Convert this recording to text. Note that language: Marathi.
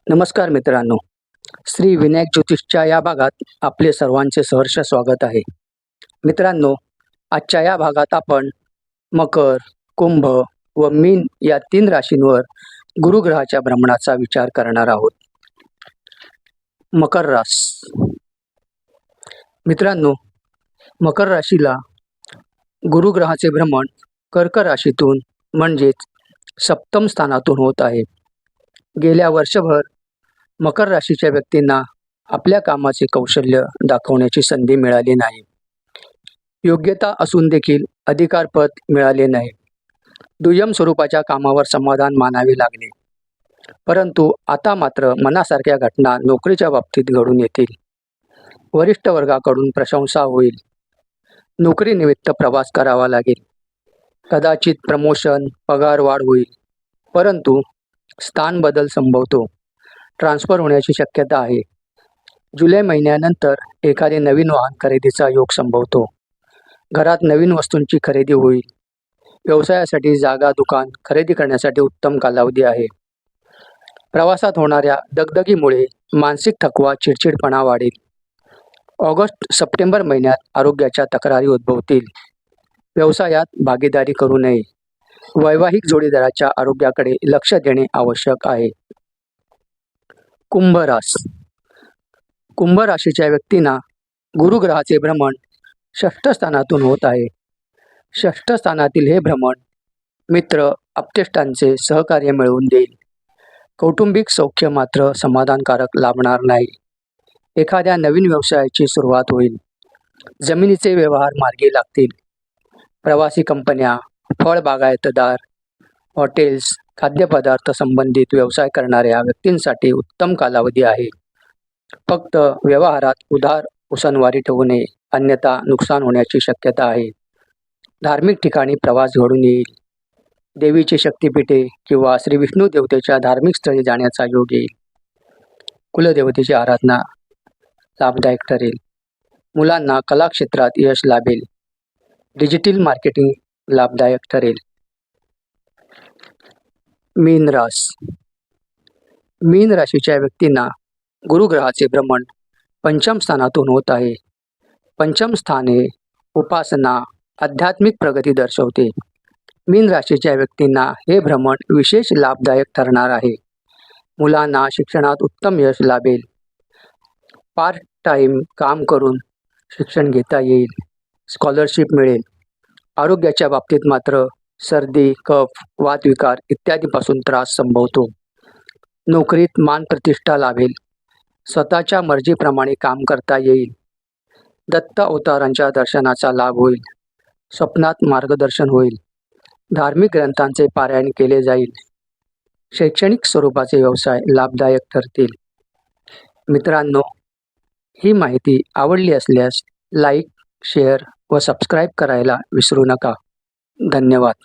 नमस्कार मित्रांनो, श्री विनायक ज्योतिषच्या या भागात आपले सर्वांचे सहर्ष स्वागत आहे. मित्रांनो, आजच्या या भागात आपण मकर, कुंभ व मीन या 3 राशींवर गुरुग्रहाच्या भ्रमणाचा विचार करणार आहोत. मकर रास. मित्रांनो, मकर राशीला गुरुग्रहाचे भ्रमण कर्क राशीतून म्हणजेच सप्तम स्थानातून होत आहे. गेल्या वर्षभर मकर राशीच्या व्यक्तींना आपल्या कामाचे कौशल्य दाखवण्याची संधी मिळाली नाही. योग्यता असून देखील अधिकारपद मिळाले नाही. दुय्यम स्वरूपाच्या कामावर समाधान मानावे लागले. परंतु आता मात्र मनासारख्या घटना नोकरीच्या बाबतीत घडून येतील. वरिष्ठ वर्गाकडून प्रशंसा होईल. नोकरीनिमित्त प्रवास करावा लागेल. कदाचित प्रमोशन, पगारवाढ होईल. परंतु स्थान बदल संभवतो. ट्रान्सफर होण्याची शक्यता आहे. जुलै महिन्यानंतर एखादे नवीन वाहन खरेदीचा योग संभवतो. घरात नवीन वस्तूंची खरेदी होईल. व्यवसायासाठी जागा, दुकान खरेदी करण्यासाठी उत्तम कालावधी आहे. प्रवासात होणाऱ्या दगदगीमुळे मानसिक थकवा, चिडचिडपणा वाढेल. ऑगस्ट-सप्टेंबर महिन्यात आरोग्याच्या तक्रारी उद्भवतील. व्यवसायात भागीदारी करू नये. वैवाहिक जोडीदाराच्या आरोग्याकडे लक्ष देणे आवश्यक आहे. कुंभ रास. कुंभ राशीच्या व्यक्तींना गुरुग्रहाचे भ्रमण षष्ठ स्थानातून होत आहे. षष्ठ स्थानातील हे भ्रमण मित्र, आप्तेष्टांचे सहकार्य मिळवून देईल. कौटुंबिक सौख्य मात्र समाधानकारक लाभणार नाही. एखाद्या नवीन व्यवसायाची सुरुवात होईल. जमिनीचे व्यवहार मार्गी लागतील. प्रवासी कंपन्या, फळ बागायतदार, हॉटेल्स, खाद्यपदार्थ संबंधित व्यवसाय करणाऱ्या व्यक्तींसाठी उत्तम कालावधी आहे. फक्त व्यवहारात उधार उसनवारी ठेवू नये, अन्यथा नुकसान होण्याची शक्यता आहे. धार्मिक ठिकाणी प्रवास घडून येईल. देवीची शक्तिपीठे किंवा श्री विष्णू देवतेच्या धार्मिक स्थळी जाण्याचा योग येईल. कुलदेवतेची आराधना लाभदायक ठरेल. मुलांना कला क्षेत्रात यश लाभेल. डिजिटल मार्केटिंग लाभदायक ठरेल. मीन रास. मीन राशीच्या व्यक्तींना गुरुग्रहाचे भ्रमण पंचम स्थानातून होत आहे. पंचम स्थान हे उपासना, आध्यात्मिक प्रगती दर्शवते. मीन राशीच्या व्यक्तींना हे भ्रमण विशेष लाभदायक ठरणार आहे. मुलांना शिक्षणात उत्तम यश लाभेल. पार्ट टाइम काम करून शिक्षण घेता येईल. स्कॉलरशिप मिळेल. आरोग्याच्या बाबतीत मात्र सर्दी, कफ, वातविकार इत्यादीपासून त्रास संभवतो. नोकरीत मान प्रतिष्ठा लाभेल. स्वतःच्या मर्जीप्रमाणे काम करता येईल. दत्त अवतारांच्या दर्शनाचा लाभ होईल. स्वप्नात मार्गदर्शन होईल. धार्मिक ग्रंथांचे पारायण केले जाईल. शैक्षणिक स्वरूपाचे व्यवसाय लाभदायक ठरतील. मित्रांनो, ही माहिती आवडली असल्यास लाईक, शेअर व सबस्क्राईब करायला विसरू नका. धन्यवाद.